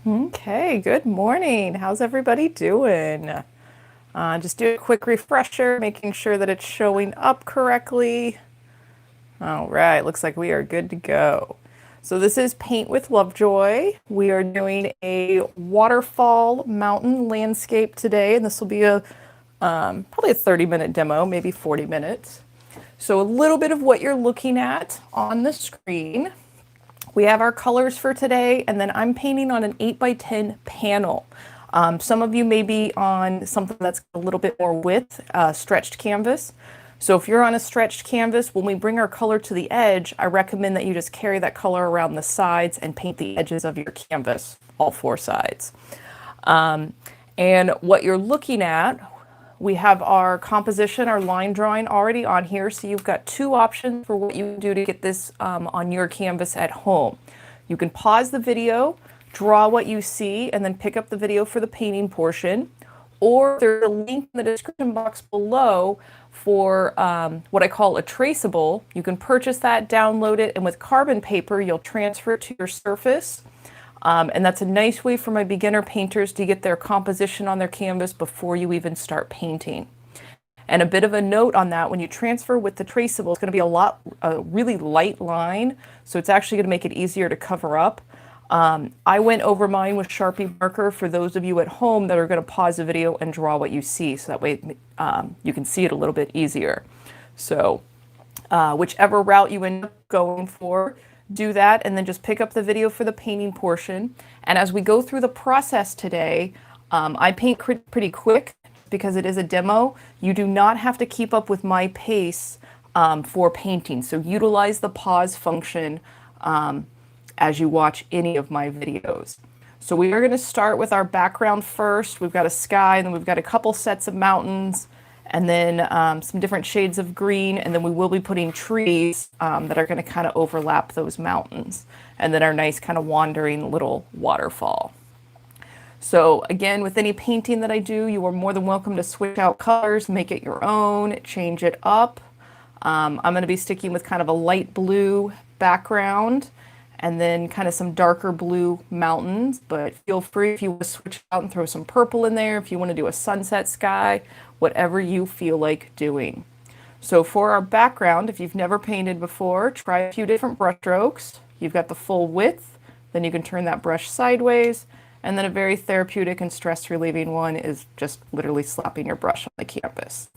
Okay, good morning. How's everybody doing? Just do a quick refresher, making sure that it's showing up correctly. All right, looks like we are good to go. So this is Paint with Lovejoy. We are doing a waterfall mountain landscape today, and this will be a probably a 30-minute demo, maybe 40 minutes. So a little bit of what you're looking at on the screen. We have our colors for today, and then I'm painting on an 8x10 panel. Some of you may be on something that's a little bit more width, stretched canvas. So if you're on a stretched canvas, when we bring our color to the edge, I recommend that you just carry that color around the sides and paint the edges of your canvas, all four sides. And what you're looking at, we have our composition, our line drawing already on here. So you've got two options for what you can do to get this on your canvas at home. You can pause the video, draw what you see, and then pick up the video for the painting portion. Or there's a link in the description box below for what I call a traceable. You can purchase that, download it, and with carbon paper, you'll transfer it to your surface. And that's a nice way for my beginner painters to get their composition on their canvas before you even start painting. And a bit of a note on that, when you transfer with the traceable, it's going to be a really light line, so it's actually going to make it easier to cover up. I went over mine with Sharpie marker for those of you at home that are going to pause the video and draw what you see, so that way you can see it a little bit easier. So whichever route you end up going for, do that, and then just pick up the video for the painting portion. And as we go through the process today, I paint pretty quick because it is a demo. You do not have to keep up with my pace for painting. So utilize the pause function as you watch any of my videos. So we are going to start with our background first. We've got a sky, and then we've got a couple sets of mountains, and then some different shades of green, and then we will be putting trees that are going to kind of overlap those mountains, and then our nice kind of wandering little waterfall. So again, with any painting that I do, you are more than welcome to switch out colors, make it your own, change it up. I'm going to be sticking with kind of a light blue background, and then kind of some darker blue mountains, but feel free if you want to switch out and throw some purple in there, if you want to do a sunset sky, whatever you feel like doing. So for our background, if you've never painted before, try a few different brush strokes. You've got the full width, then you can turn that brush sideways, and then a very therapeutic and stress relieving one is just literally slapping your brush on the canvas.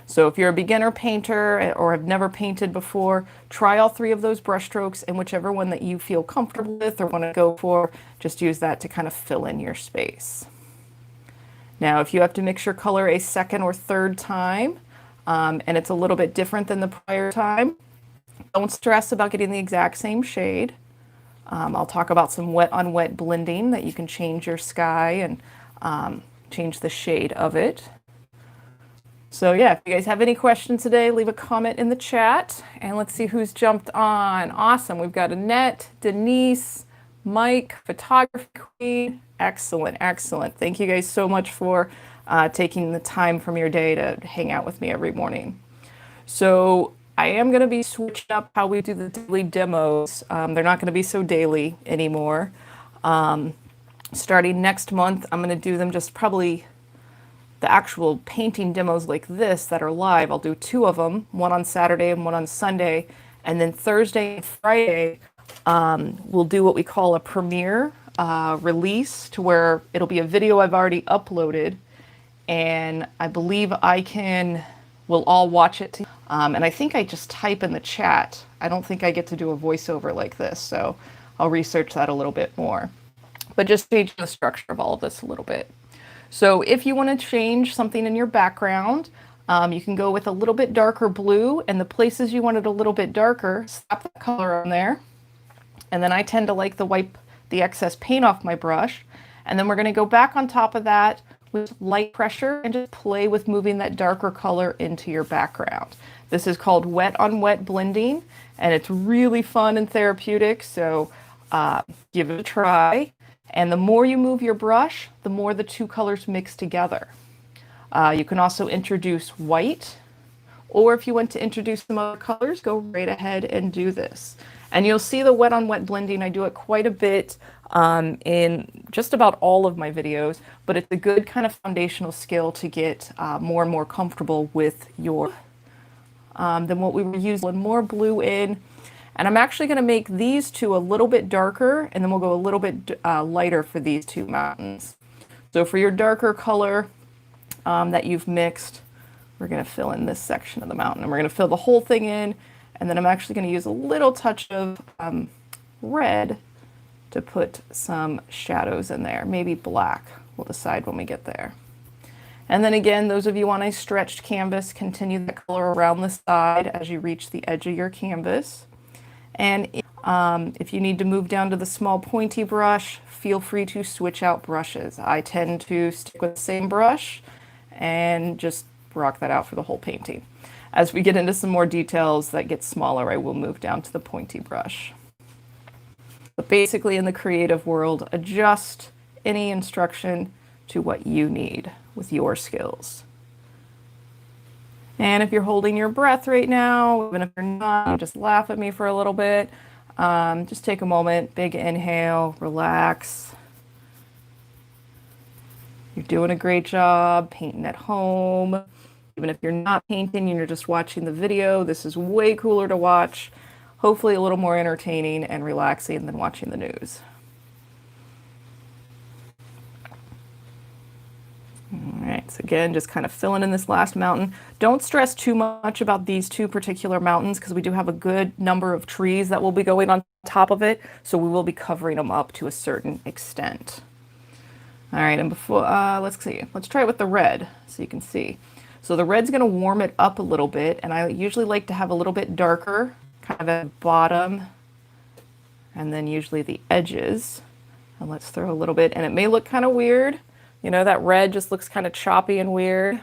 So if you're a beginner painter or have never painted before, try all three of those brush strokes, and whichever one that you feel comfortable with or want to go for, just use that to kind of fill in your space. Now, if you have to mix your color a second or third time, and it's a little bit different than the prior time, don't stress about getting the exact same shade. I'll talk about some wet on wet blending that you can change your sky and change the shade of it. So yeah, if you guys have any questions today, leave a comment in the chat, and let's see who's jumped on. Awesome. We've got Annette, Denise, Mike, photography queen. Excellent, excellent. Thank you guys so much for taking the time from your day to hang out with me every morning. So I am going to be switching up how we do the daily demos. They're not going to be so daily anymore. Starting next month, I'm going to do them just probably the actual painting demos like this that are live. I'll do two of them, one on Saturday and one on Sunday. And then Thursday and Friday, we'll do what we call a premiere release, to where it'll be a video I've already uploaded. And I believe we'll all watch it. And I think I just type in the chat. I don't think I get to do a voiceover like this. So I'll research that a little bit more. But just changing the structure of all of this a little bit. So if you want to change something in your background, you can go with a little bit darker blue, and the places you want it a little bit darker, slap that color on there. And then I tend to like to wipe the excess paint off my brush. And then we're going to go back on top of that with light pressure and just play with moving that darker color into your background. This is called wet on wet blending, and it's really fun and therapeutic. So give it a try. And the more you move your brush, the more the two colors mix together. You can also introduce white or if you want to introduce some other colors, go right ahead and do this. And you'll see the wet on wet blending. I do it quite a bit in just about all of my videos, but it's a good kind of foundational skill to get more and more comfortable with your than what we were using. More blue in, and I'm actually going to make these two a little bit darker, and then we'll go a little bit lighter for these two mountains. So for your darker color that you've mixed, we're going to fill in this section of the mountain, and we're going to fill the whole thing in, and then I'm actually going to use a little touch of red to put some shadows in there, maybe black. We'll decide when we get there. And then again, those of you on a stretched canvas, continue the color around the side as you reach the edge of your canvas. And if you need to move down to the small pointy brush, feel free to switch out brushes. I tend to stick with the same brush and just rock that out for the whole painting. As we get into some more details that get smaller, I will move down to the pointy brush. But basically in the creative world, adjust any instruction to what you need with your skills. And if you're holding your breath right now, even if you're not, you just laugh at me for a little bit. Just take a moment, big inhale, relax. You're doing a great job painting at home. Even if you're not painting and you're just watching the video, this is way cooler to watch. Hopefully a little more entertaining and relaxing than watching the news. All right, so again, just kind of filling in this last mountain. Don't stress too much about these two particular mountains because we do have a good number of trees that will be going on top of it, so we will be covering them up to a certain extent. All right, and before, let's see, let's try it with the red so you can see. So the red's gonna warm it up a little bit, and I usually like to have a little bit darker, kind of at the bottom, and then usually the edges. And let's throw a little bit, and it may look kind of weird. You know, that red just looks kind of choppy and weird.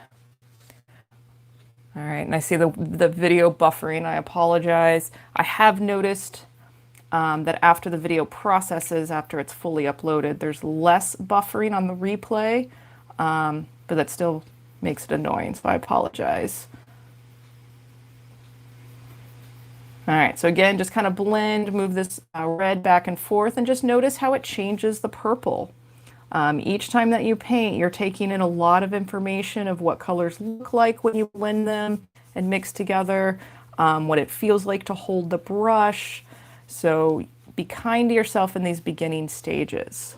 All right, and I see the video buffering. I apologize. I have noticed that after the video processes, after it's fully uploaded, there's less buffering on the replay, but that still makes it annoying, so I apologize. All right, so again, just kind of blend, move this red back and forth, and just notice how it changes the purple. Each time that you paint, you're taking in a lot of information of what colors look like when you blend them and mix together, what it feels like to hold the brush. So be kind to yourself in these beginning stages.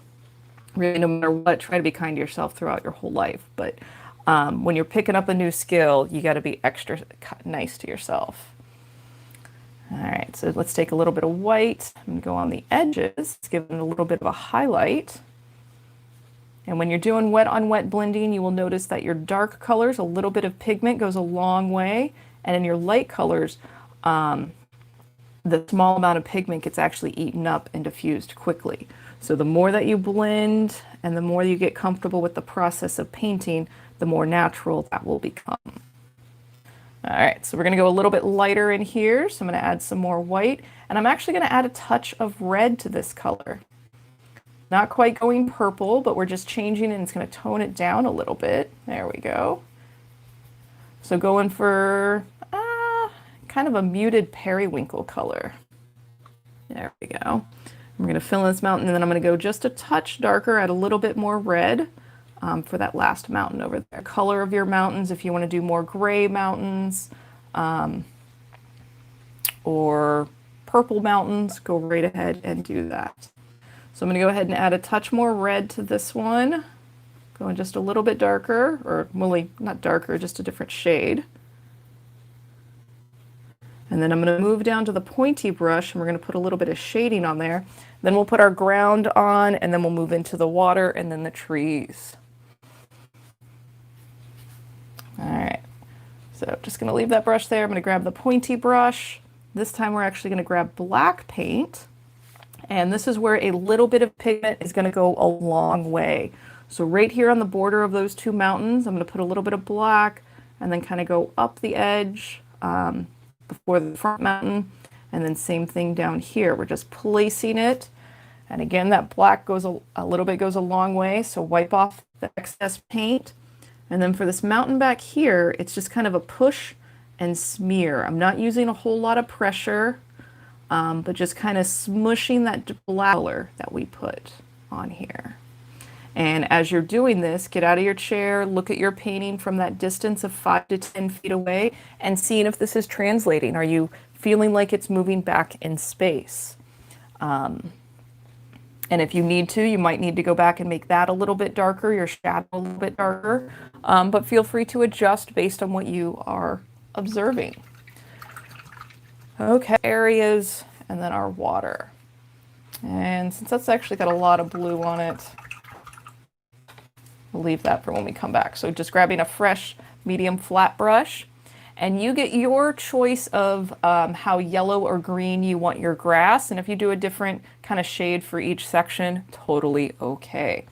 Really, no matter what, try to be kind to yourself throughout your whole life. But when you're picking up a new skill, you got to be extra nice to yourself. All right, so let's take a little bit of white and go on the edges, give it a little bit of a highlight. And when you're doing wet on wet blending, you will notice that your dark colors, a little bit of pigment goes a long way. And in your light colors, the small amount of pigment gets actually eaten up and diffused quickly. So the more that you blend and the more you get comfortable with the process of painting, the more natural that will become. All right, so we're gonna go a little bit lighter in here. So I'm gonna add some more white, and I'm actually gonna add a touch of red to this color. Not quite going purple, but we're just changing and it's gonna tone it down a little bit. There we go. So going for kind of a muted periwinkle color. There we go. We're gonna fill in this mountain, and then I'm gonna go just a touch darker, add a little bit more red for that last mountain over there. Color of your mountains, if you wanna do more gray mountains or purple mountains, go right ahead and do that. So I'm going to go ahead and add a touch more red to this one, going just a little bit darker, or really not darker, just a different shade. And then I'm going to move down to the pointy brush, and we're going to put a little bit of shading on there. Then we'll put our ground on, and then we'll move into the water and then the trees. All right, so just going to leave that brush there. I'm going to grab the pointy brush. This time we're actually going to grab black paint. And this is where a little bit of pigment is going to go a long way. So right here on the border of those two mountains, I'm going to put a little bit of black and then kind of go up the edge before the front mountain. And then same thing down here. We're just placing it. And again, that black goes a little bit goes a long way. So wipe off the excess paint. And then for this mountain back here, it's just kind of a push and smear. I'm not using a whole lot of pressure, but just kind of smushing that black color that we put on here. And as you're doing this, get out of your chair, look at your painting from that distance of 5 to 10 feet away and seeing if this is translating. Are you feeling like it's moving back in space? And if you need to, you might need to go back and make that a little bit darker, your shadow a little bit darker, but feel free to adjust based on what you are observing. Okay, areas, and then our water. And since that's actually got a lot of blue on it, we'll leave that for when we come back. So just grabbing a fresh medium flat brush, and you get your choice of how yellow or green you want your grass. And if you do a different kind of shade for each section, totally okay.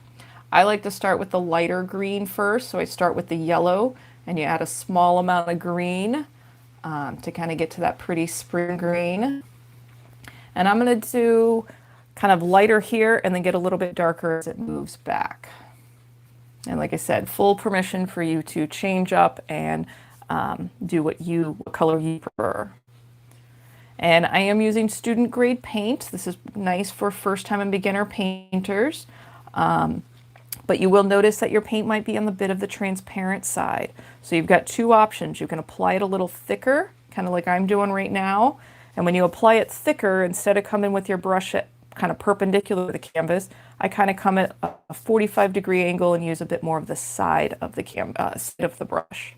I like to start with the lighter green first. So I start with the yellow, and you add a small amount of green to kind of get to that pretty spring green. And I'm going to do kind of lighter here and then get a little bit darker as it moves back. And like I said, full permission for you to change up and do what color you prefer. And I am using student grade paint. This is nice for first time and beginner painters. But you will notice that your paint might be on the bit of the transparent side. So you've got two options. You can apply it a little thicker, kind of like I'm doing right now. And when you apply it thicker, instead of coming with your brush at kind of perpendicular to the canvas, I kind of come at a 45-degree angle and use a bit more of the side of the side of the brush.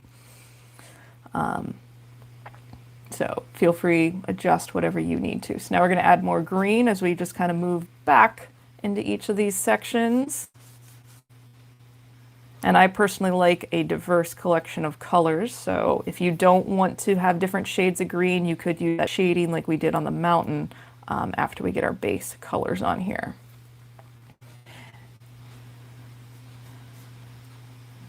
So feel free, adjust whatever you need to. So now we're going to add more green as we just kind of move back into each of these sections. And I personally like a diverse collection of colors. So if you don't want to have different shades of green, you could use that shading like we did on the mountain after we get our base colors on here.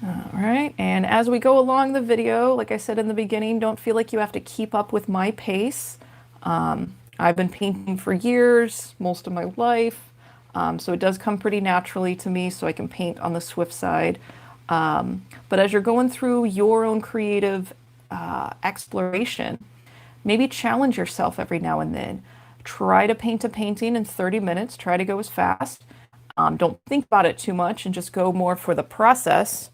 All right, and as we go along the video, like I said in the beginning, don't feel like you have to keep up with my pace. I've been painting for years, most of my life, so it does come pretty naturally to me, so I can paint on the swift side. But as you're going through your own creative exploration, maybe challenge yourself every now and then. Try to paint a painting in 30 minutes, try to go as fast. Don't think about it too much and just go more for the process.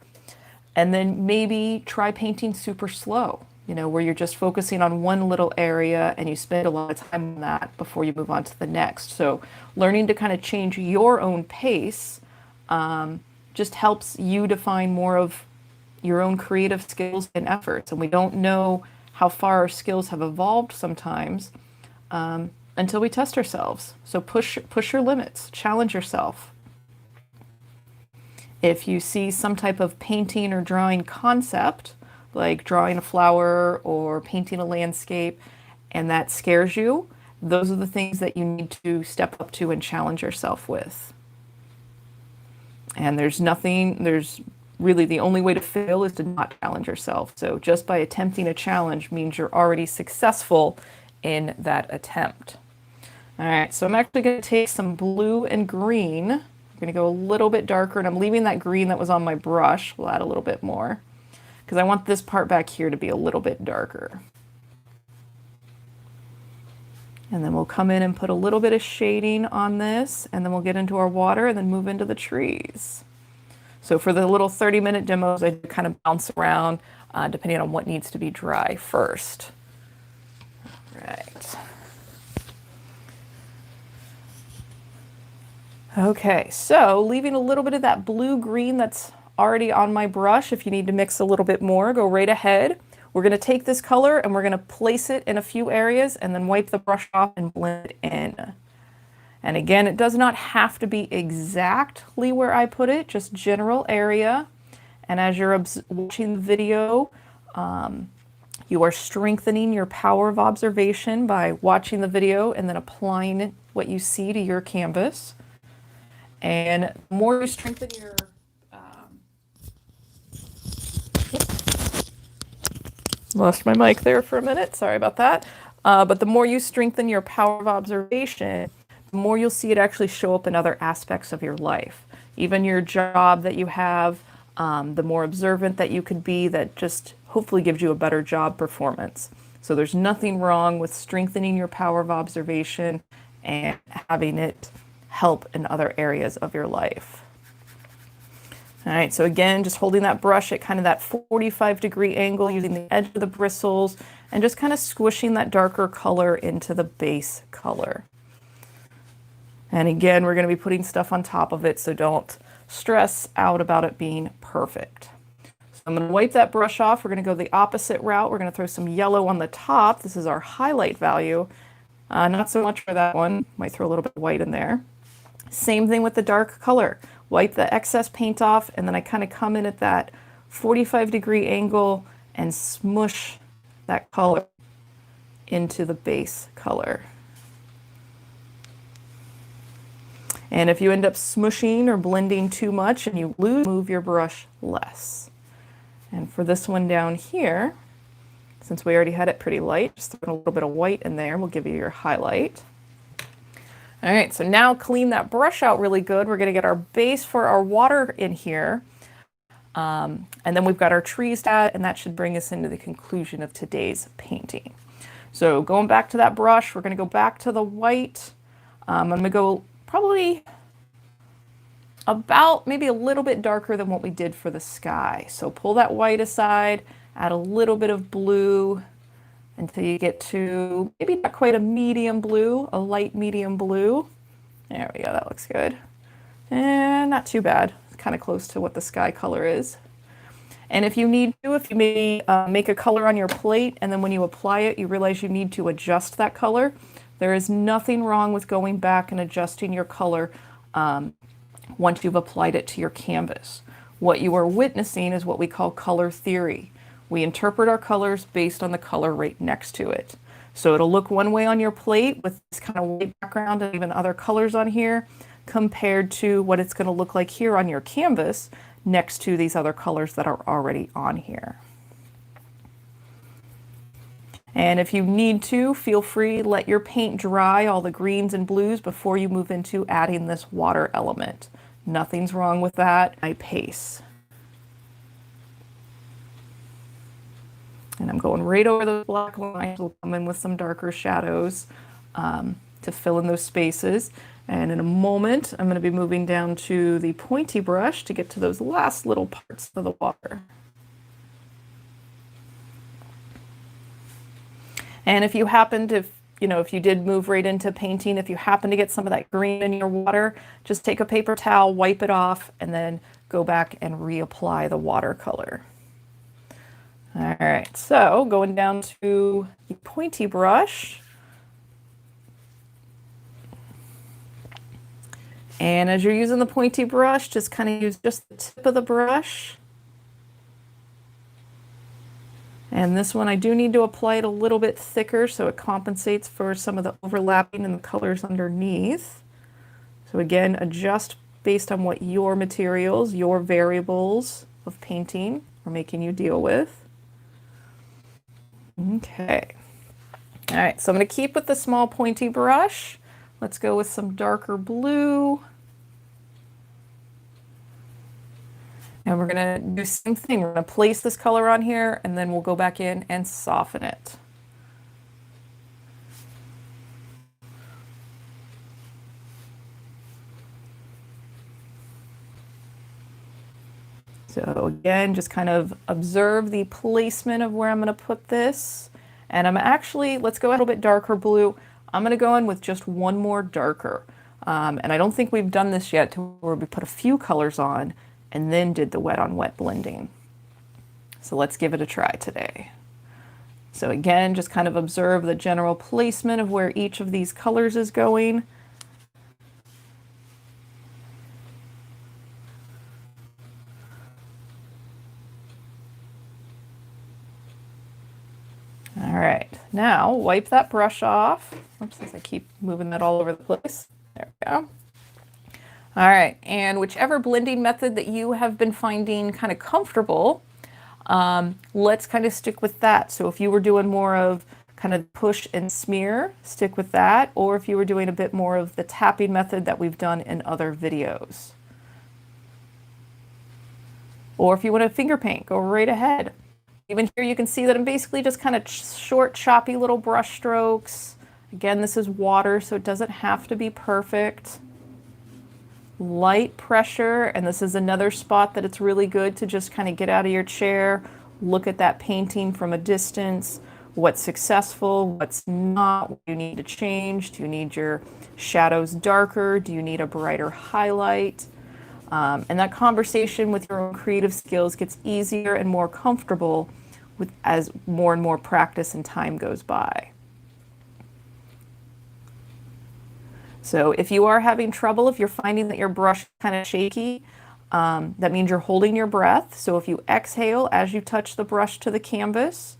And then maybe try painting super slow, you know, where you're just focusing on one little area and you spend a lot of time on that before you move on to the next. So learning to kind of change your own pace just helps you define more of your own creative skills and efforts. And we don't know how far our skills have evolved sometimes until we test ourselves. So push your limits, challenge yourself. If you see some type of painting or drawing concept, like drawing a flower or painting a landscape, and that scares you, those are the things that you need to step up to and challenge yourself with. And there's really the only way to fail is to not challenge yourself. So just by attempting a challenge means you're already successful in that attempt. All right, so I'm actually going to take some blue and green. I'm going to go a little bit darker, and I'm leaving that green that was on my brush. We'll add a little bit more because I want this part back here to be a little bit darker. And then we'll come in and put a little bit of shading on this, and then we'll get into our water and then move into the trees. So for the little 30-minute demos, I kind of bounce around depending on what needs to be dry first. All right. Okay, so leaving a little bit of that blue-green that's already on my brush. If you need to mix a little bit more, go right ahead. We're going to take this color and we're going to place it in a few areas and then wipe the brush off and blend it in. And again, it does not have to be exactly where I put it, just general area. And as you're watching the video, you are strengthening your power of observation by watching the video and then applying what you see to your canvas. And the more you strengthen your lost my mic there for a minute, sorry about that. But the more you strengthen your power of observation, the more you'll see it actually show up in other aspects of your life. Even your job that you have, the more observant that you could be, that just hopefully gives you a better job performance. So there's nothing wrong with strengthening your power of observation and having it help in other areas of your life. All right, so again, just holding that brush at kind of that 45-degree angle, using the edge of the bristles, and just kind of squishing that darker color into the base color. And again, we're going to be putting stuff on top of it, so don't stress out about it being perfect. So I'm going to wipe that brush off. We're going to go the opposite route. We're going to throw some yellow on the top. This is our highlight value. Not so much for that one. Might throw a little bit of white in there. Same thing with the dark color. Wipe the excess paint off, and then I kind of come in at that 45-degree angle and smush that color into the base color. And if you end up smushing or blending too much and you lose, move your brush less. And for this one down here, since we already had it pretty light, just throw a little bit of white in there, we'll give you your highlight. All right, so now clean that brush out really good. We're gonna get our base for our water in here. And then we've got our trees to add, and that should bring us into the conclusion of today's painting. So going back to that brush, we're gonna go back to the white. I'm gonna go probably about maybe a little bit darker than what we did for the sky. So pull that white aside, add a little bit of blue until you get to maybe not quite a medium blue, a light medium blue. There we go, that looks good. And not too bad, kind of close to what the sky color is. And if you need to, if you maybe make a color on your plate and then when you apply it, you realize you need to adjust that color, there is nothing wrong with going back and adjusting your color once you've applied it to your canvas. What you are witnessing is what we call color theory. We interpret our colors based on the color right next to it. So it'll look one way on your plate with this kind of white background and even other colors on here compared to what it's going to look like here on your canvas next to these other colors that are already on here. And if you need to, feel free, let your paint dry, all the greens and blues, before you move into adding this water element. Nothing's wrong with that. I pace. And I'm going right over those black lines. We'll come in with some darker shadows to fill in those spaces. And in a moment, I'm going to be moving down to the pointy brush to get to those last little parts of the water. And if you happen to, if you did move right into painting, if you happen to get some of that green in your water, just take a paper towel, wipe it off, and then go back and reapply the watercolor. All right, so going down to the pointy brush. And as you're using the pointy brush, just kind of use just the tip of the brush. And this one, I do need to apply it a little bit thicker so it compensates for some of the overlapping in the colors underneath. So again, adjust based on what your materials, your variables of painting are making you deal with. Okay. All right, so I'm going to keep with the small pointy brush. Let's go with some darker blue. And we're going to do the same thing. We're going to place this color on here, and then we'll go back in and soften it. So again, just kind of observe the placement of where I'm going to put this. And I'm actually, let's go a little bit darker blue. I'm going to go in with just one more darker. And I don't think we've done this yet to where we put a few colors on and then did the wet on wet blending. So let's give it a try today. So again, just kind of observe the general placement of where each of these colors is going. All right, now wipe that brush off. Oops, as I keep moving that all over the place. There we go. All right, and whichever blending method that you have been finding kind of comfortable, let's kind of stick with that. So if you were doing more of kind of push and smear, stick with that. Or if you were doing a bit more of the tapping method that we've done in other videos. Or if you want to finger paint, go right ahead. Even here you can see that I'm basically just kind of short, choppy little brush strokes. Again, this is water, so it doesn't have to be perfect. Light pressure, and this is another spot that it's really good to just kind of get out of your chair, look at that painting from a distance, what's successful, what's not, what you need to change. Do you need your shadows darker? Do you need a brighter highlight? And that conversation with your own creative skills gets easier and more comfortable as more and more practice and time goes by. So if you are having trouble, if you're finding that your brush is kind of shaky, that means you're holding your breath. So if you exhale as you touch the brush to the canvas,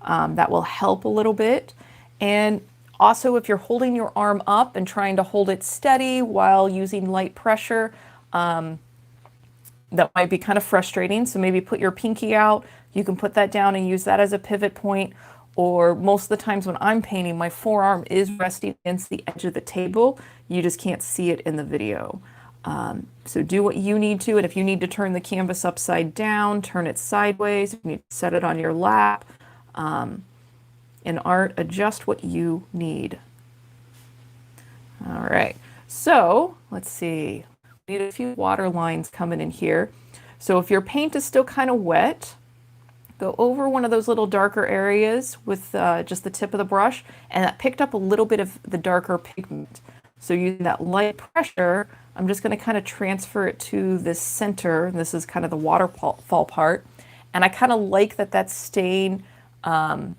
that will help a little bit. And also if you're holding your arm up and trying to hold it steady while using light pressure, that might be kind of frustrating. So maybe put your pinky out. You can put that down and use that as a pivot point. Or most of the times when I'm painting, my forearm is resting against the edge of the table. You just can't see it in the video. So do what you need to. And if you need to turn the canvas upside down, turn it sideways. If you need to set it on your lap. In art, adjust what you need. All right. So let's see. We need a few water lines coming in here. So if your paint is still kind of wet, go over one of those little darker areas with just the tip of the brush, and that picked up a little bit of the darker pigment. So using that light pressure, I'm just going to kind of transfer it to this center. This is kind of the waterfall part. And I kind of like that that's staying a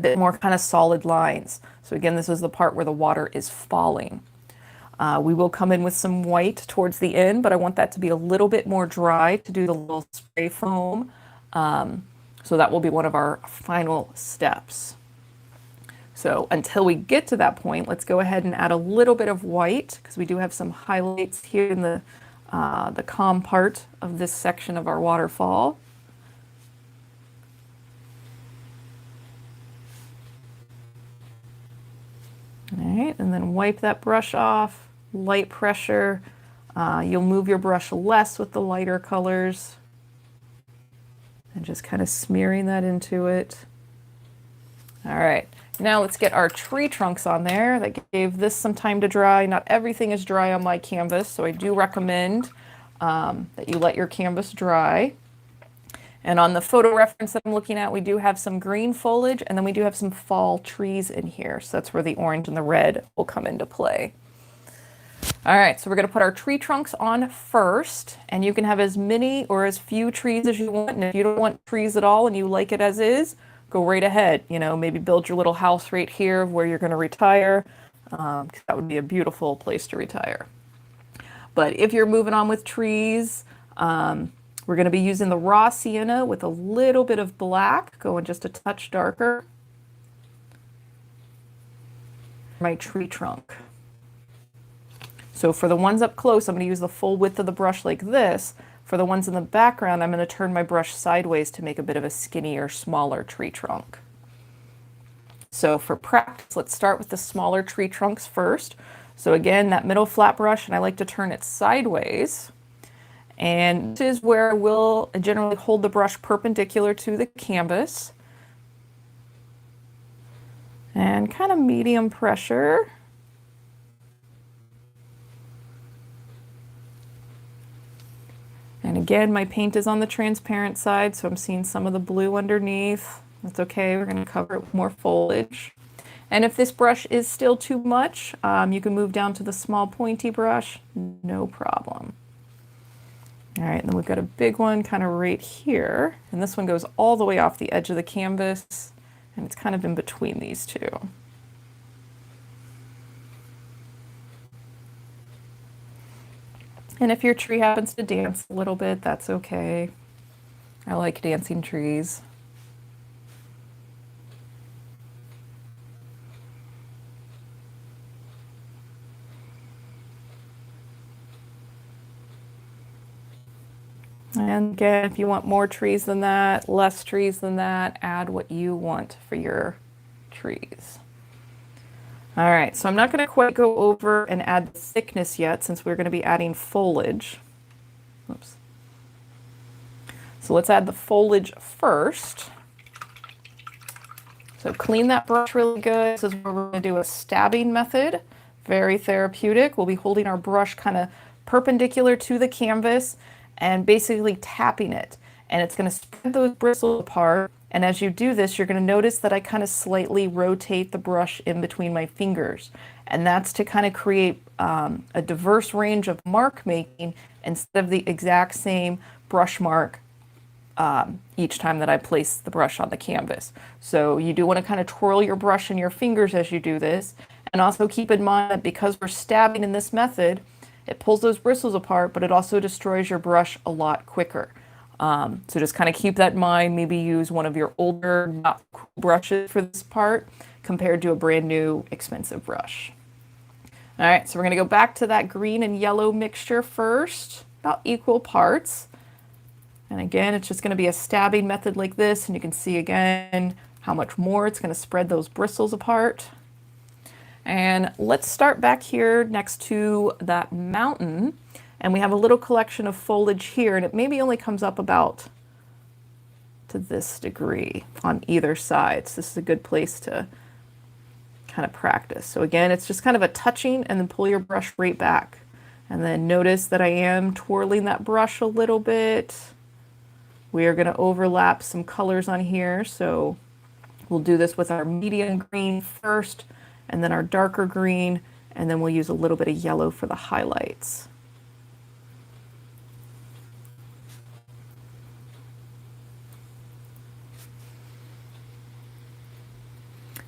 bit more kind of solid lines. So again, this is the part where the water is falling. We will come in with some white towards the end, but I want that to be a little bit more dry to do the little spray foam. So that will be one of our final steps. So until we get to that point, let's go ahead and add a little bit of white because we do have some highlights here in the calm part of this section of our waterfall. All right, and then wipe that brush off, light pressure. You'll move your brush less with the lighter colors. And just kind of smearing that into it. All right, now let's get our tree trunks on there. That gave this some time to dry. Not everything is dry on my canvas, so I do recommend that you let your canvas dry. And on the photo reference that I'm looking at, we do have some green foliage, and then we do have some fall trees in here. So that's where the orange and the red will come into play. All right, so we're going to put our tree trunks on first, and you can have as many or as few trees as you want. And if you don't want trees at all and you like it as is, go right ahead. You know, maybe build your little house right here where you're going to retire. That would be a beautiful place to retire. But if you're moving on with trees, we're going to be using the raw sienna with a little bit of black, going just a touch darker. My tree trunk. So for the ones up close, I'm going to use the full width of the brush like this. For the ones in the background, I'm going to turn my brush sideways to make a bit of a skinnier, smaller tree trunk. So for practice, let's start with the smaller tree trunks first. So again, that middle flat brush, and I like to turn it sideways. And this is where I will generally hold the brush perpendicular to the canvas. And kind of medium pressure. And again, my paint is on the transparent side, so I'm seeing some of the blue underneath. That's okay, we're going to cover it with more foliage. And if this brush is still too much, you can move down to the small pointy brush, no problem. All right, and then we've got a big one kind of right here, and this one goes all the way off the edge of the canvas, and it's kind of in between these two. And if your tree happens to dance a little bit, that's okay. I like dancing trees. And again, if you want more trees than that, less trees than that, add what you want for your trees. All right, so I'm not going to quite go over and add the thickness yet since we're going to be adding foliage. Oops. So let's add the foliage first. So clean that brush really good. This is where we're going to do a stabbing method. Very therapeutic. We'll be holding our brush kind of perpendicular to the canvas and basically tapping it. And it's going to spread those bristles apart. And as you do this, you're going to notice that I kind of slightly rotate the brush in between my fingers. And that's to kind of create a diverse range of mark making instead of the exact same brush mark each time that I place the brush on the canvas. So you do want to kind of twirl your brush in your fingers as you do this. And also keep in mind that because we're stabbing in this method, it pulls those bristles apart, but it also destroys your brush a lot quicker. So just kind of keep that in mind. Maybe use one of your older, not cool brushes for this part compared to a brand new, expensive brush. All right, so we're going to go back to that green and yellow mixture first, about equal parts. And again, it's just going to be a stabbing method like this, and you can see again how much more it's going to spread those bristles apart. And let's start back here next to that mountain. And we have a little collection of foliage here, and it maybe only comes up about to this degree on either side. So this is a good place to kind of practice. So again, it's just kind of a touching and then pull your brush right back. And then notice that I am twirling that brush a little bit. We are going to overlap some colors on here. So we'll do this with our medium green first, and then our darker green, and then we'll use a little bit of yellow for the highlights.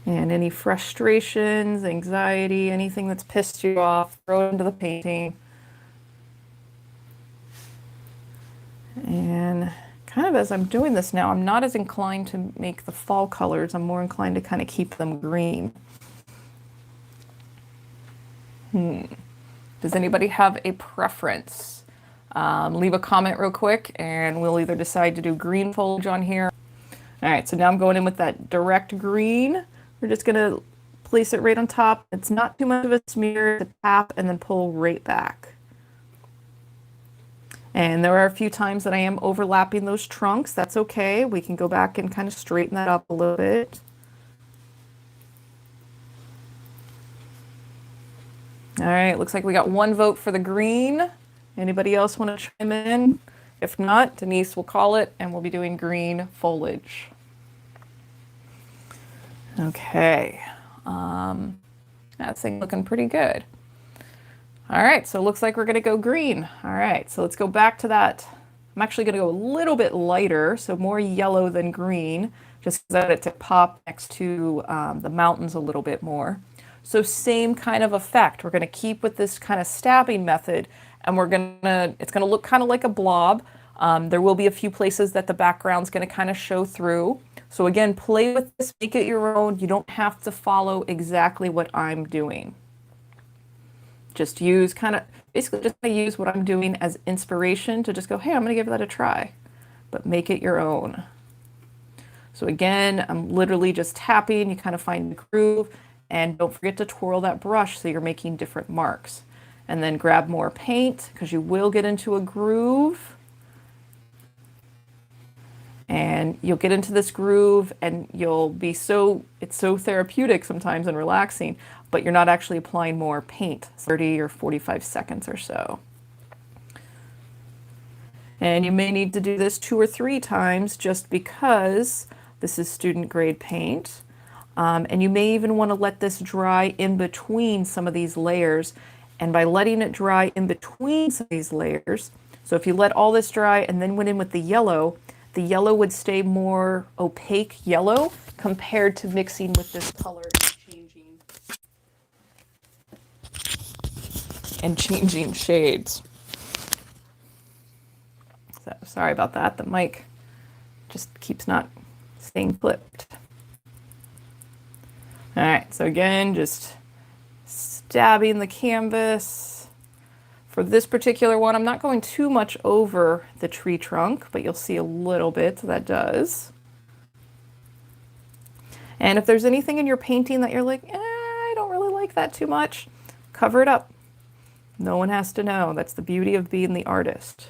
And any frustrations, anxiety, anything that's pissed you off, throw it into the painting. And kind of as I'm doing this now, I'm not as inclined to make the fall colors. I'm more inclined to kind of keep them green. Does anybody have a preference? Leave a comment real quick and we'll either decide to do green foliage on here. All right, so now I'm going in with that direct green. We're just gonna place it right on top. It's not too much of a smear to tap and then pull right back. And there are a few times that I am overlapping those trunks. That's okay. We can go back and kind of straighten that up a little bit. All right, looks like we got one vote for the green. Anybody else want to chime in? If not, Denise will call it and we'll be doing green foliage. Okay, that thing looking pretty good. All right, so it looks like we're gonna go green. All right, so let's go back to that. I'm actually gonna go a little bit lighter, so more yellow than green, just so that it to pop next to the mountains a little bit more. So same kind of effect. We're gonna keep with this kind of stabbing method, and it's gonna look kind of like a blob. There will be a few places that the background's gonna kind of show through. So again, play with this, make it your own. You don't have to follow exactly what I'm doing. Just use basically just use what I'm doing as inspiration to just go, hey, I'm gonna give that a try, but make it your own. So again, I'm literally just tapping, you kind of find the groove, and don't forget to twirl that brush so you're making different marks. And then grab more paint because you will get into a groove. And you'll get into this groove and you'll be it's so therapeutic sometimes and relaxing, but you're not actually applying more paint, 30 or 45 seconds or so. And you may need to do this 2 or 3 times just because this is student grade paint. And you may even want to let this dry in between some of these layers. And by letting it dry in between some of these layers, so if you let all this dry and then went in with the yellow would stay more opaque yellow compared to mixing with this color and changing shades. So sorry about that. The mic just keeps not staying flipped. All right, so again, just stabbing the canvas. For this particular one, I'm not going too much over the tree trunk, but you'll see a little bit that does. And if there's anything in your painting that you're like, I don't really like that too much, cover it up. No one has to know. That's the beauty of being the artist.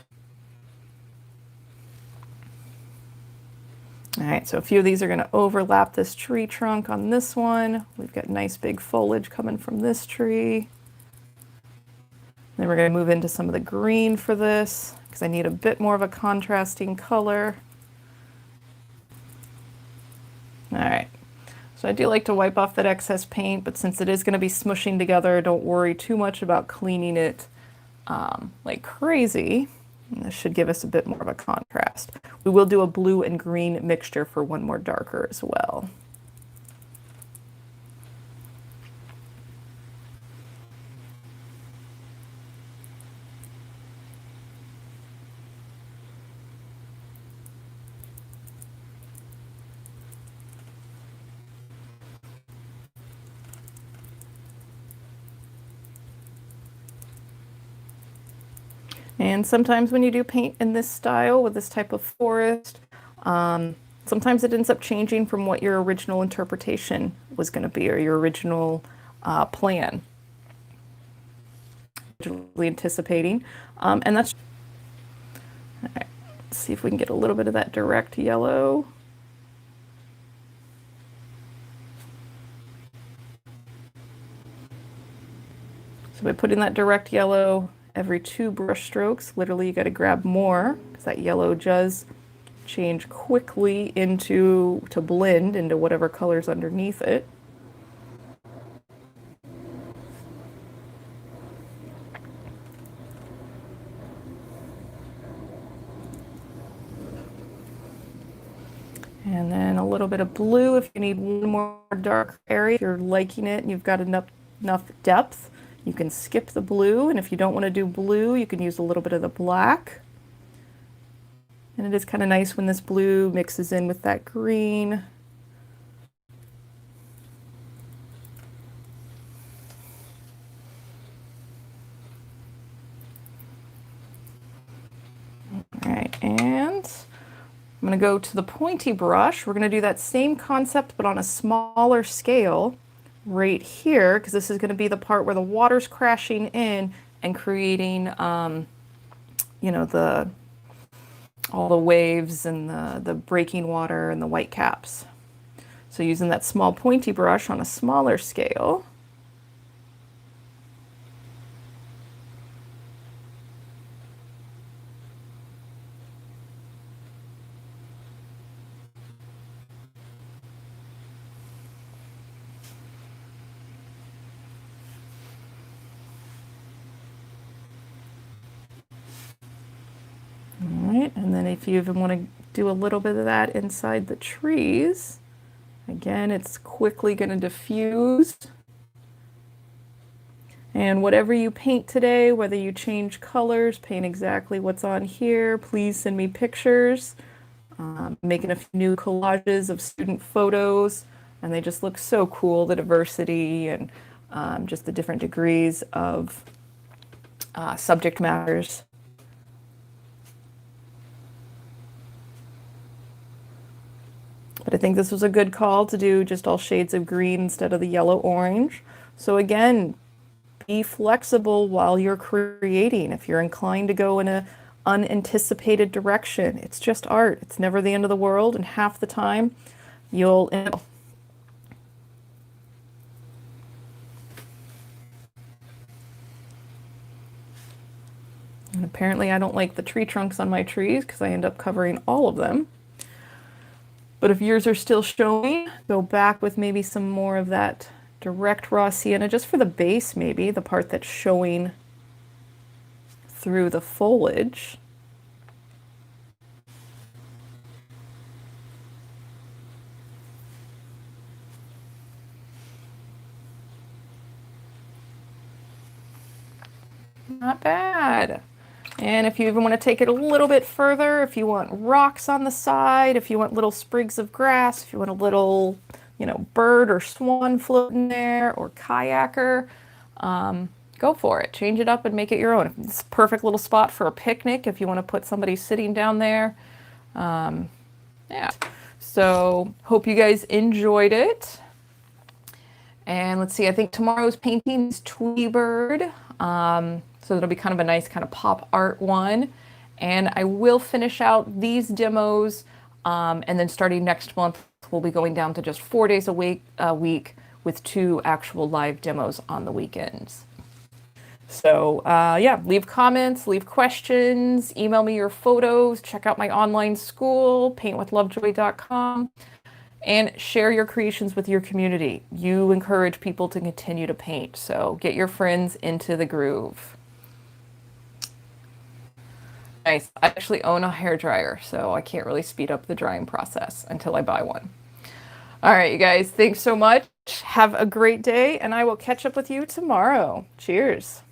All right, so a few of these are going to overlap this tree trunk on this one. We've got nice big foliage coming from this tree. Then we're going to move into some of the green for this because I need a bit more of a contrasting color. All right, so I do like to wipe off that excess paint, but since it is going to be smushing together, don't worry too much about cleaning it like crazy. And this should give us a bit more of a contrast. We will do a blue and green mixture for one more darker as well. And sometimes when you do paint in this style with this type of forest, sometimes it ends up changing from what your original interpretation was going to be, or your original plan. Originally anticipating. And that's... All right, let's see if we can get a little bit of that direct yellow. So by putting that direct yellow every 2 brush strokes, literally you got to grab more because that yellow does change quickly to blend into whatever color's underneath it. And then a little bit of blue if you need one more dark area. If you're liking it and you've got enough depth, you can skip the blue, and if you don't want to do blue, you can use a little bit of the black. And it is kind of nice when this blue mixes in with that green. All right, and I'm going to go to the pointy brush. We're going to do that same concept, but on a smaller scale right here, because this is going to be the part where the water's crashing in and creating, you know, all the waves and the breaking water and the white caps. So using that small pointy brush on a smaller scale. And then if you even want to do a little bit of that inside the trees, again, it's quickly going to diffuse. And whatever you paint today, whether you change colors, paint exactly what's on here, please send me pictures. Making a few new collages of student photos, and they just look so cool, the diversity and just the different degrees of subject matters. But I think this was a good call to do just all shades of green instead of the yellow-orange. So again, be flexible while you're creating. If you're inclined to go in an unanticipated direction, it's just art. It's never the end of the world, and half the time you'll end up. And apparently I don't like the tree trunks on my trees because I end up covering all of them. But if yours are still showing, go back with maybe some more of that direct raw sienna, just for the base maybe, the part that's showing through the foliage. Not bad. And if you even want to take it a little bit further, if you want rocks on the side, if you want little sprigs of grass, if you want a little, you know, bird or swan floating there, or kayaker, go for it. Change it up and make it your own. It's a perfect little spot for a picnic if you want to put somebody sitting down there. Yeah. So hope you guys enjoyed it. And let's see, I think tomorrow's painting is Tweety Bird. So that'll be kind of a nice kind of pop art one. And I will finish out these demos And then starting next month, we'll be going down to just 4 days a week with 2 actual live demos on the weekends. So yeah, leave comments, leave questions, email me your photos, check out my online school, paintwithlovejoy.com, and share your creations with your community. You encourage people to continue to paint, so get your friends into the groove. Nice. I actually own a hairdryer, so I can't really speed up the drying process until I buy one. All right, you guys, thanks so much. Have a great day, and I will catch up with you tomorrow. Cheers.